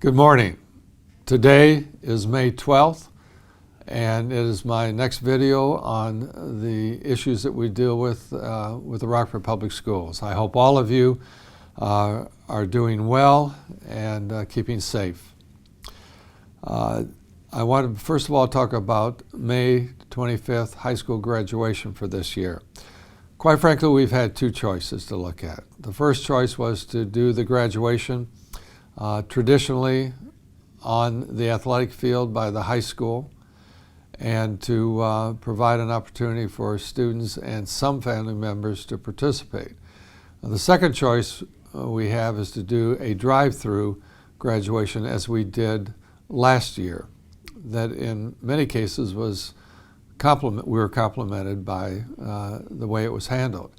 Good morning. Today is May 12th, and it is my next video on the issues that we deal with the Rockford Public Schools. I hope all of you are doing well and keeping safe. I want to first of all talk about May 25th high school graduation for this year. Quite frankly, we've had two choices to look at. The first choice was to do the graduation traditionally on the athletic field by the high school and to provide an opportunity for students and some family members to participate. The second choice we have is to do a drive-through graduation as we did last year, that in many cases we were complimented by the way it was handled.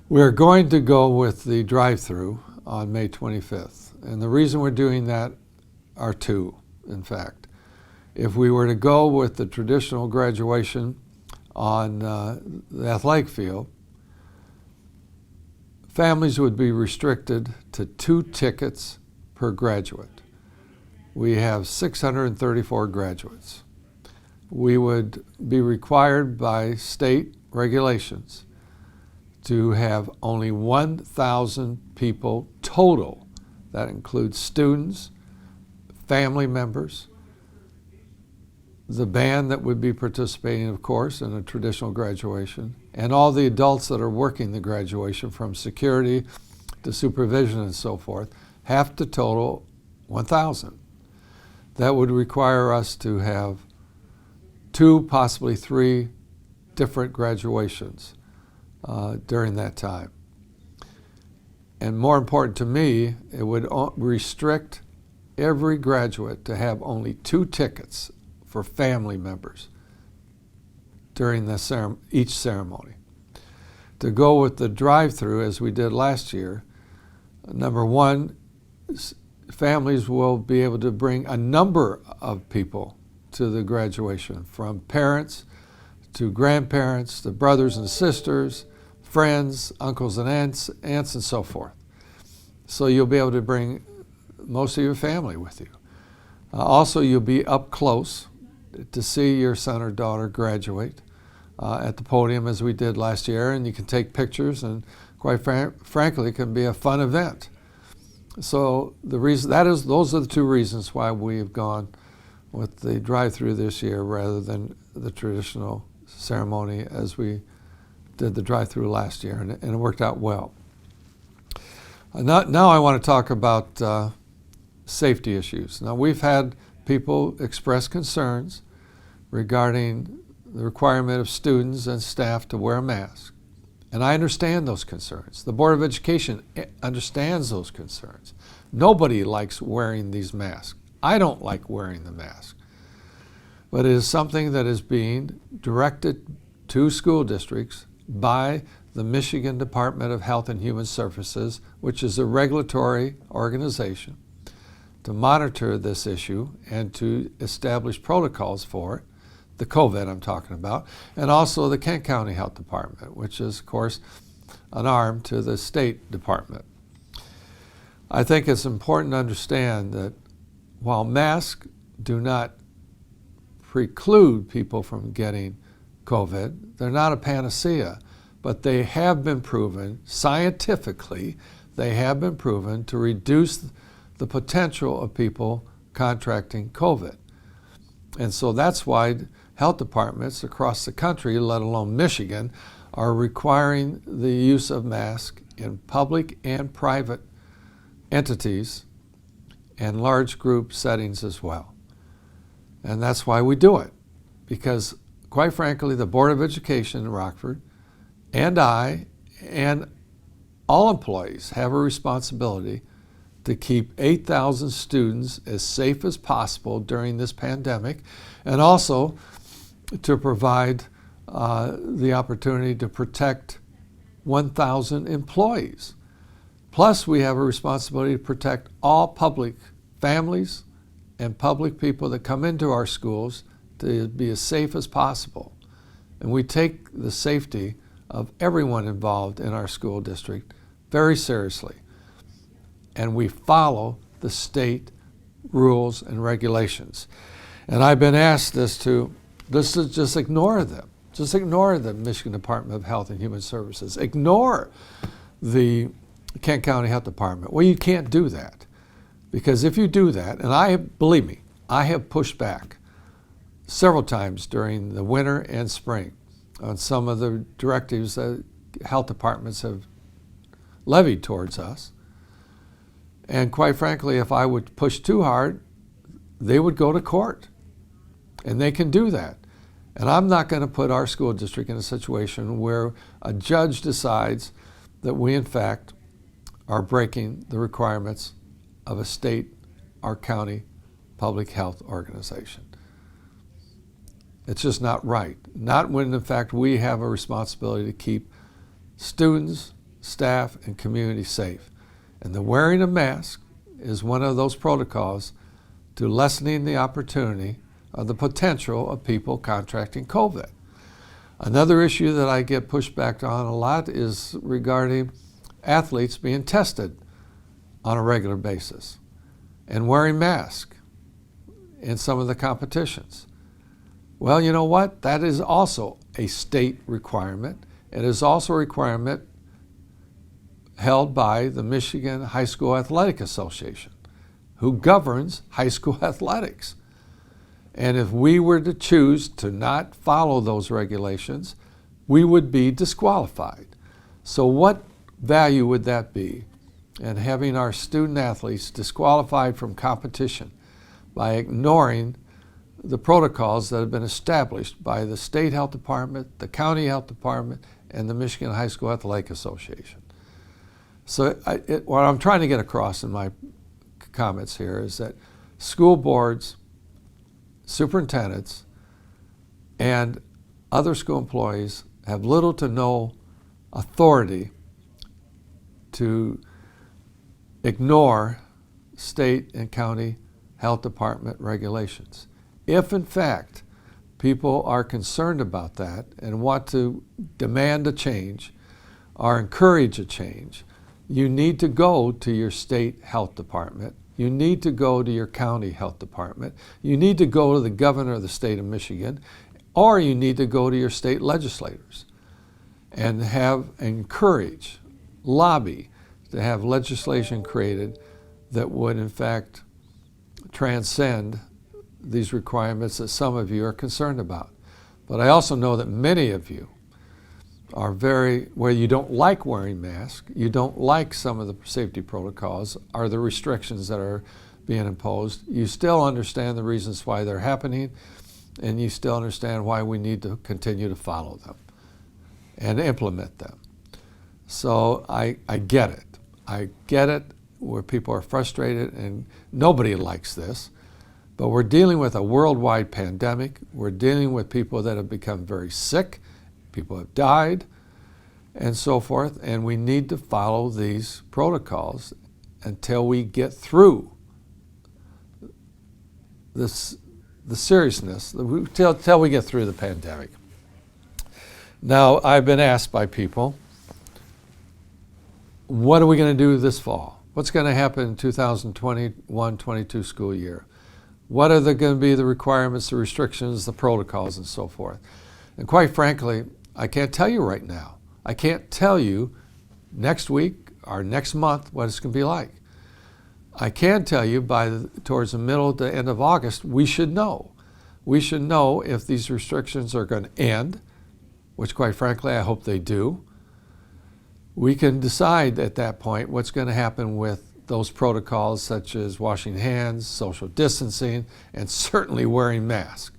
We're going to go with the drive-through on May 25th. And the reason we're doing that are two, in fact. If we were to go with the traditional graduation on the athletic field, families would be restricted to 2 tickets per graduate. We have 634 graduates. We would be required by state regulations to have only 1,000 people total. That includes students, family members, the band that would be participating, of course, in a traditional graduation, and all the adults that are working the graduation, from security to supervision and so forth, have to total 1,000. That would require us to have 2, possibly 3 different graduations during that time. And more important to me, it would restrict every graduate to have only 2 tickets for family members during each ceremony. To go with the drive-through as we did last year, number one, families will be able to bring a number of people to the graduation, from parents to grandparents to brothers and sisters, friends, uncles and aunts and so forth. So you'll be able to bring most of your family with you. Also, you'll be up close to see your son or daughter graduate at the podium as we did last year, and you can take pictures, and quite frankly, it can be a fun event. So those are the 2 reasons why we have gone with the drive-through this year rather than the traditional ceremony as we did the drive-through last year, and it worked out well. Now I want to talk about safety issues. Now, we've had people express concerns regarding the requirement of students and staff to wear a mask, and I understand those concerns. The Board of Education understands those concerns. Nobody likes wearing these masks. I don't like wearing the mask, but it is something that is being directed to school districts by the Michigan Department of Health and Human Services, which is a regulatory organization, to monitor this issue and to establish protocols for it, the COVID I'm talking about, and also the Kent County Health Department, which is, of course, an arm to the State Department. I think it's important to understand that while masks do not preclude people from getting COVID, they're not a panacea, but they have been proven, scientifically, they have been proven to reduce the potential of people contracting COVID. And so that's why health departments across the country, let alone Michigan, are requiring the use of masks in public and private entities and large group settings as well. And that's why we do it, because quite frankly, the Board of Education in Rockford and I and all employees have a responsibility to keep 8,000 students as safe as possible during this pandemic, and also to provide the opportunity to protect 1,000 employees. Plus, we have a responsibility to protect all public families and public people that come into our schools to be as safe as possible. And we take the safety of everyone involved in our school district very seriously. And we follow the state rules and regulations. And I've been asked to just ignore them. Just ignore the Michigan Department of Health and Human Services. Ignore the Kent County Health Department. Well, you can't do that, because if you do that, and believe me, I have pushed back several times during the winter and spring on some of the directives that health departments have levied towards us. And quite frankly, if I would push too hard, they would go to court. And they can do that. And I'm not going to put our school district in a situation where a judge decides that we, in fact, are breaking the requirements of a state or county public health organization. It's just not right. Not when, in fact, we have a responsibility to keep students, staff, and community safe. And the wearing of masks is one of those protocols to lessening the opportunity of the potential of people contracting COVID. Another issue that I get pushed back on a lot is regarding athletes being tested on a regular basis and wearing masks in some of the competitions. Well, you know what? That is also a state requirement. It is also a requirement held by the Michigan High School Athletic Association, who governs high school athletics. And if we were to choose to not follow those regulations, we would be disqualified. So what value would that be in having our student athletes disqualified from competition by ignoring the protocols that have been established by the state health department, the county health department, and the Michigan High School Athletic Association? So what I'm trying to get across in my comments here is that school boards, superintendents, and other school employees have little to no authority to ignore state and county health department regulations. If, in fact, people are concerned about that and want to demand a change or encourage a change, you need to go to your state health department. You need to go to your county health department. You need to go to the governor of the state of Michigan, or you need to go to your state legislators and encourage, lobby to have legislation created that would, in fact, transcend these requirements that some of you are concerned about. But I also know that many of you are where you don't like wearing masks, you don't like some of the safety protocols or the restrictions that are being imposed. You still understand the reasons why they're happening, and you still understand why we need to continue to follow them and implement them. So I get it. I get it where people are frustrated, and nobody likes this. But we're dealing with a worldwide pandemic. We're dealing with people that have become very sick. People have died, and so forth, and we need to follow these protocols until we get through the seriousness, until we get through the pandemic. Now, I've been asked by people, what are we going to do this fall? What's going to happen in 2021-22 school year? What are going to be the requirements, the restrictions, the protocols, and so forth? And quite frankly, I can't tell you right now. I can't tell you next week or next month what it's going to be like. I can tell you towards the middle to end of August, we should know. We should know if these restrictions are going to end, which quite frankly I hope they do. We can decide at that point what's going to happen with those protocols such as washing hands, social distancing, and certainly wearing masks.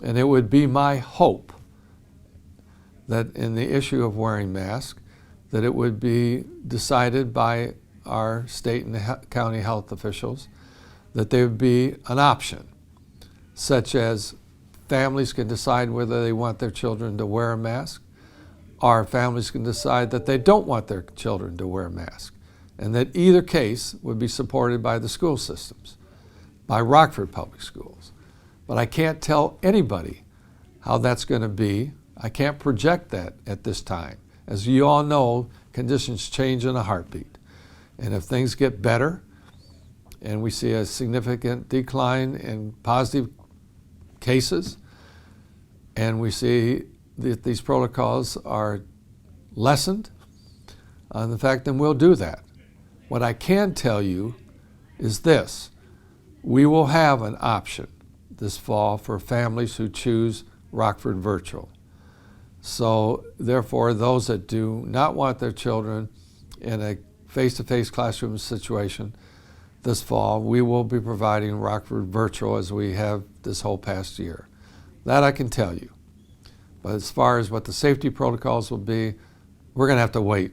And it would be my hope that in the issue of wearing masks, that it would be decided by our state and county health officials that there would be an option, such as families can decide whether they want their children to wear a mask, or families can decide that they don't want their children to wear a mask, and that either case would be supported by the school systems, by Rockford Public Schools. But I can't tell anybody how that's going to be. I can't project that at this time. As you all know, conditions change in a heartbeat. And if things get better, and we see a significant decline in positive cases, and we see that these protocols are lessened, in fact, then we'll do that. What I can tell you is this: we will have an option this fall for families who choose Rockford Virtual. So therefore, those that do not want their children in a face-to-face classroom situation this fall, we will be providing Rockford Virtual as we have this whole past year. That I can tell you. But as far as what the safety protocols will be, we're going to have to wait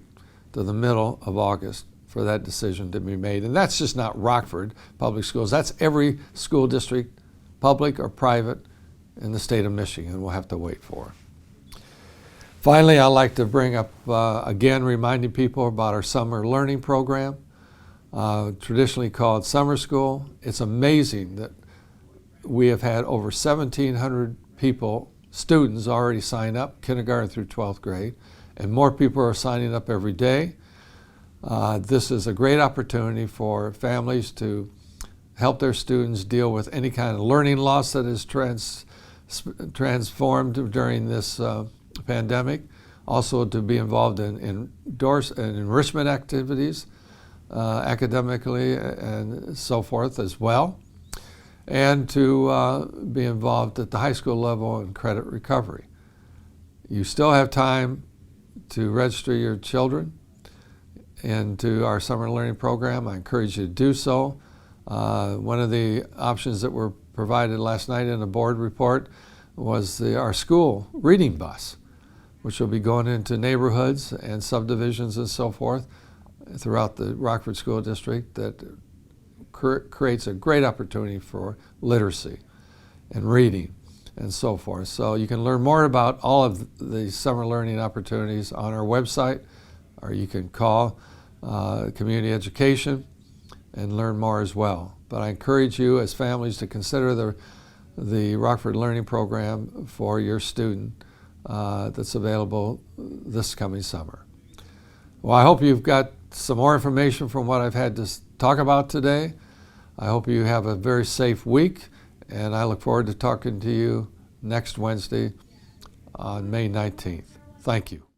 to the middle of August for that decision to be made. And that's just not Rockford Public Schools. That's every school district, public or private, in the state of Michigan. We'll have to wait for. Finally, I'd like to bring up, again, reminding people about our summer learning program, traditionally called summer school. It's amazing that we have had over 1,700 people, students, already sign up, kindergarten through 12th grade, and more people are signing up every day. This is a great opportunity for families to help their students deal with any kind of learning loss that is transformed during this pandemic. Also to be involved in enrichment activities, academically and so forth as well, and to be involved at the high school level in credit recovery. You still have time to register your children into our summer learning program. I encourage you to do so. One of the options that were provided last night in a board report was our school reading bus, which will be going into neighborhoods and subdivisions and so forth throughout the Rockford School District, that creates a great opportunity for literacy and reading and so forth. So you can learn more about all of the summer learning opportunities on our website, or you can call Community Education and learn more as well. But I encourage you as families to consider the Rockford Learning Program for your student that's available this coming summer. Well, I hope you've got some more information from what I've had to talk about today. I hope you have a very safe week, and I look forward to talking to you next Wednesday on May 19th. Thank you.